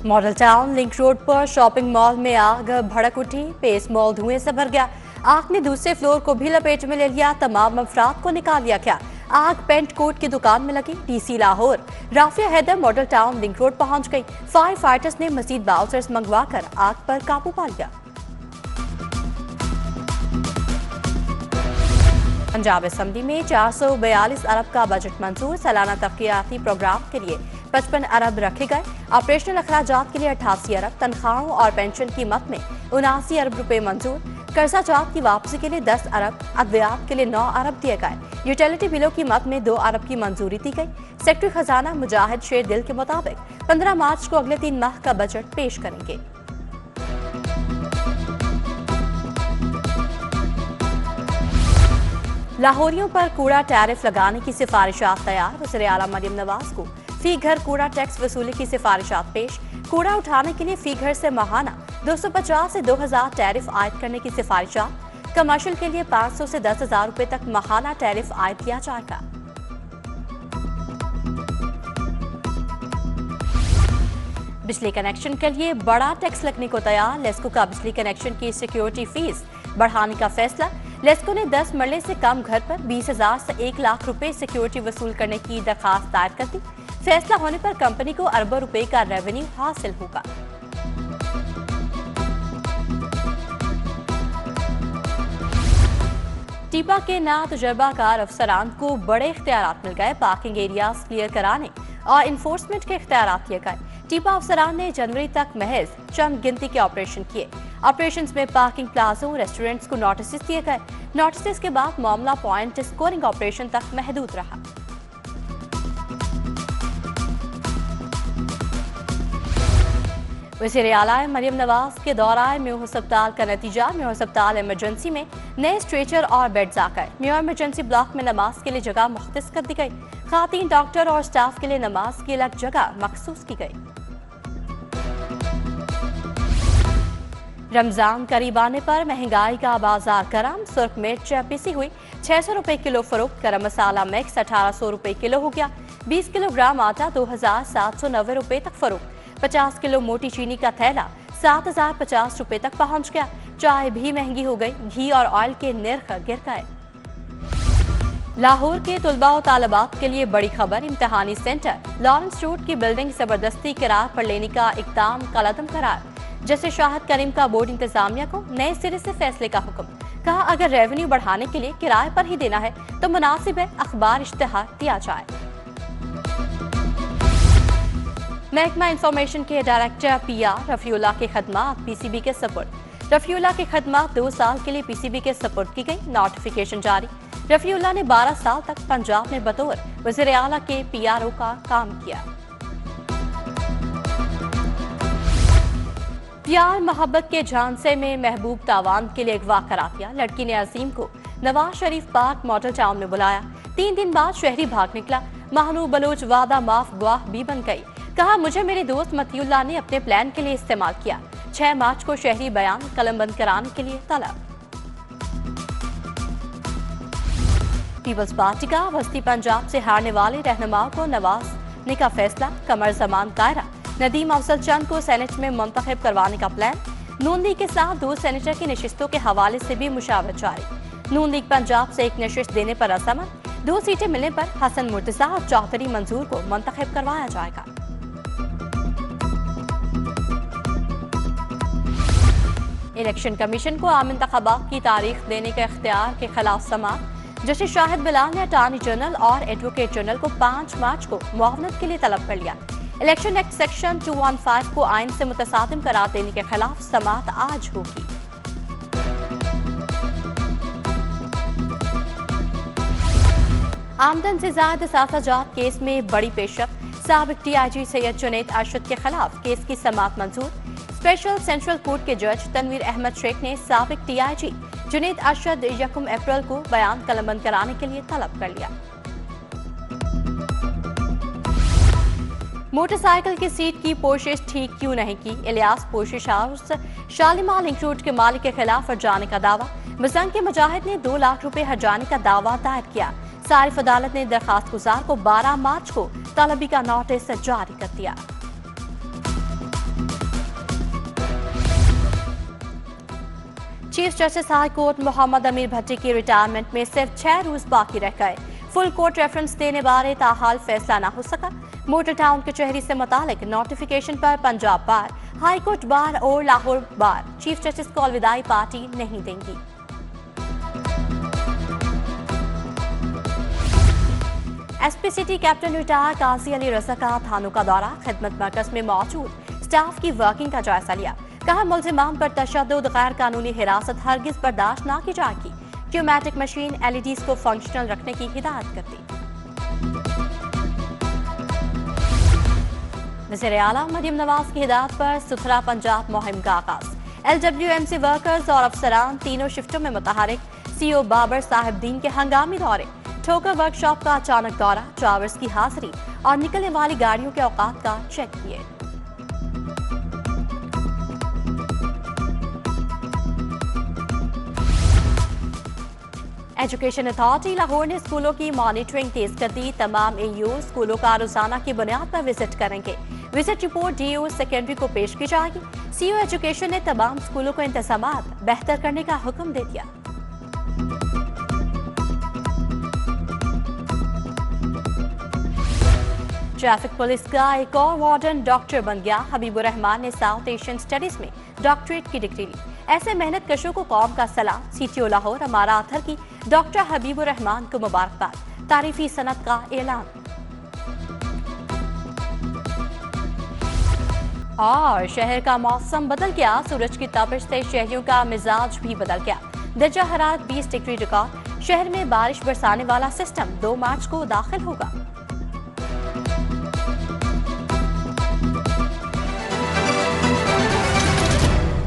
Model town link road पर shopping mall में आग भड़क उठी। पेस मॉल धुएं से भर गया। आग ने दूसरे फ्लोर को भी लपेट में ले लिया। तमाम अफराद को निकाल लिया गया। आग पेंट कोट की दुकान में लगी। DC Lahore Rafia Haider model town link road पहुंच गई। फायर फाइटर्स ने मजीद बाउंसर्स मंगवाकर आग पर काबू पा लिया। पंजाब असेंबली में 442 अरब का बजट मंजूर। सालाना तरक्याती प्रोग्राम के लिए 55 अरब रखे गए। ऑपरेशनल अखराजात के लिए 88 अरब, तनख्वाहों और पेंशन की मद में 79 अरब रुपए मंजूर। कर्जा जात की वापसी के लिए 10 अरब, अद्वियात के लिए 9 अरब दिए गए। यूटिलिटी बिलों की मद में 2 अरब की मंजूरी दी गई। सेक्रेटरी खजाना मुजाहिद शेर दिल के मुताबिक 15 मार्च को अगले 3 माह का बजट पेश करेंगे। लाहौरियों पर कूड़ा टैरिफ लगाने की सिफारिशात तैयार। वज़ीर आला मरियम नवाज को फी घर कूड़ा टैक्स वसूली की सिफारिशात पेश। कूड़ा उठाने के लिए फी घर से माहाना 250 से 2000 टैरिफ आयद करने की सिफारिशात। कमर्शियल के लिए 500 से 10,000 रुपए तक माहाना टैरिफ आयद किया जाएगा। बिजली कनेक्शन के लिए बड़ा टैक्स लगने को तैयार। लेस्को का बिजली कनेक्शन की सिक्योरिटी फीस बढ़ाने का फैसला। लेस्को ने 10 मरले से कम घर पर 20,000 से 1 लाख रुपए सिक्योरिटी वसूल करने की दरखास्त दायर कर दी। फैसला होने पर कंपनी को अरबों रुपए का रेवेन्यू हासिल होगा। टीपा के ना तजर्बाकार अफसरान को बड़े इख्तियारात मिल गए। पार्किंग एरियाज क्लियर कराने और इन्फोर्समेंट के इख्तियारात दिए गए। टीपा अफसरान ने जनवरी तक महज चंद गिनती के ऑपरेशन किए। ऑपरेशंस में पार्किंग प्लाजों, रेस्टोरेंट्स को नोटिस दिए गए। नोटिस के बाद मामला पॉइंट स्कोरिंग ऑपरेशन तक महदूद रहा। वज़ीर आला मरियम नवाज के दौरान म्यूर अस्पताल का नतीजा। म्यूर अस्पताल इमरजेंसी में नए स्ट्रेचर और बेड्स आ गए। म्यूर इमरजेंसी ब्लॉक में नमाज के लिए जगह मुख्तस कर दी गई। खातीन डॉक्टर और स्टाफ के लिए नमाज की अलग जगह मखसूस की गई। रमजान करीब आने पर महंगाई का बाजार गर्म। सुर्ख मिर्च पिसी हुई 600 रुपए किलो फरोख्त। गरम मसाला मिक्स 1800 रुपए किलो हो गया। 20 किलोग्राम आटा 2790 रुपए तक फरोख्त। 50 किलो मोटी चीनी का थैला 7050 रुपए तक पहुंच गया। चाय भी महंगी हो गई। घी और ऑयल के निर्ख गिर गए। लाहौर के तुलबा और तालिबात के लिए बड़ी खबर। इम्तिहानी सेंटर लॉरेंस रोड की बिल्डिंग जबरदस्ती किराए पर लेने का इकदाम कलअदम करार। जैसे शाहिद करीम का बोर्ड इंतजामिया को नए सिरे से फैसले का हुक्म। कहा अगर रेवेन्यू बढ़ाने के लिए किराए पर ही देना है तो मुनासिब है अखबार इश्तिहार दिया जाए। महकमा इंफॉर्मेशन के डायरेक्टर PR रफीउल्लाह के खदमात PCB के सपुर्द। रफीउल्लाह की खदमात 2 साल के लिए PCB के सपुर्द की गई। नोटिफिकेशन जारी। रफीउल्लाह ने 12 साल तक पंजाब में बतौर वज़ीर आला के PRO का काम किया। प्यार मोहब्बत के झांसे में महबूब तावान के लिए अगवा करा दिया। लड़की ने अजीम को Nawaz Sharif park model town में बुलाया। 3 दिन बाद शहरी भाग निकला। महानू बलोच वादा माफ गवाह भी बन गई। कहा मुझे मेरे दोस्त मतीउल्लाह ने अपने प्लान के लिए इस्तेमाल किया। 6 मार्च को शहरी बयान कलमबंद कराने के लिए तलब। पीपल्स पार्टी का वस्ती पंजाब से हारने वाले रहनुमाओं को नवाजने का फैसला। कमर जमान कायरा नदीम अफजल चंद को सेनेट में मुंतखब करवाने का प्लान। नून लीग के साथ 2 सेनेटर की नशिस्तों के हवाले से भी मुशावरत जारी। नून लीग पंजाब से 1 नशिस्त देने पर असहमत। 2 सीटें मिलने पर हसन मुर्तजा और चौधरी मंजूर को मुंतखब करवाया जाएगा। इलेक्शन कमीशन को आम इंतखाबात की तारीख देने के इख्तियार के खिलाफ समाअत। जस्टिस शाहिद बिलाल ने अटॉर्नी जनरल और एडवोकेट जनरल को 5 मार्च को मुआवनत के लिए तलब कर लिया। इलेक्शन एक्ट सेक्शन 215 को आइन से मुतसादिम करार देने के खिलाफ समाअत आज होगी। आमदन से ज्यादा साफाजात केस में बड़ी पेशरफ। साबिक DIG सैयद जुनैद अरशद के खिलाफ केस की समाअत मंजूर। स्पेशल सेंट्रल कोर्ट के जज तनवीर अहमद शेख ने साबिक DIG जुनैद अरशद 1 अप्रैल को बयान कलमबंद कराने के लिए तलब कर लिया। मोटरसाइकिल की सीट की पोशिश ठीक क्यों नहीं की? Ilyas Poshish house Shalimar link road के मालिक के खिलाफ हर्जाने का दावा। मजंग के मुजाहिद ने 2 लाख रुपए हर्जाने का दावा दायर किया। सारिफ अदालत ने दरखास्त गुजार को 12 मार्च को तलबी का नोटिस जारी कर दिया। Chief justice high court Mohammad Amir Bhatti की रिटायरमेंट में सिर्फ 6 रोज बाकी रह गए। फुल कोर्ट रेफरेंस देने बारे ताहाल फैसला न हो सका। मोटर टाउन कचहरी से मुतालिक नोटिफिकेशन पर पंजाब बार, हाई कोर्ट बार और लाहौर बार चीफ जस्टिस को अलविदाई पार्टी नहीं देंगी। एसपी सिटी कैप्टन रिटायर काजी अली रजा का थानों का दौरा, खिदमत मरकज में मौजूद स्टाफ की वर्किंग का जायजा लिया। कहा मुल्जिमान पर तशद्दुद गैर कानूनी हिरासत हरगिज बर्दाश्त न की जाएगी। क्यूमैटिक मशीन एलईडीज को फंक्शनल रखने की हिदायत कर दी। वज़ीर आला मरियम नवाज की हिदायत पर सुथरा पंजाब मुहिम का आगाज। LWMC वर्कर्स और अफसरान तीनों शिफ्टों में मुतहरिक। सीओ बाबर साहिबदीन के हंगामी दौरे, ठोकर वर्कशॉप का अचानक दौरा, ड्राइवर्स की हाजिरी और निकलने वाली गाड़ियों के औकात का चेक किए। एजुकेशन अथॉरिटी लाहौर ने स्कूलों की मॉनिटरिंग तेज कर दी। तमाम AU स्कूलों का रोजाना की बुनियाद पर विजिट करेंगे। विजिट रिपोर्ट DO सेकेंडरी को पेश की जाएगी। CO एजुकेशन ने तमाम स्कूलों को इंतजामात बेहतर करने का हुक्म दे दिया। ट्रैफिक पुलिस का एक और वार्डन डॉक्टर बन गया। हबीबुर रहमान ने साउथ एशियन स्टडीज में डॉक्टरेट की डिग्री ली। ऐसे मेहनत कशों को कौम का सलाम। CTO लाहौर हमारा अथर की डॉक्टर हबीबुर रहमान को मुबारकबाद। तारीफी सनत का ऐलान। और शहर का मौसम बदल गया। सूरज की तपिश से शहरियों का मिजाज भी बदल गया। दर्जा हरारत 20 डिग्री रिकॉर्ड। शहर में बारिश बरसाने वाला सिस्टम 2 मार्च को दाखिल होगा।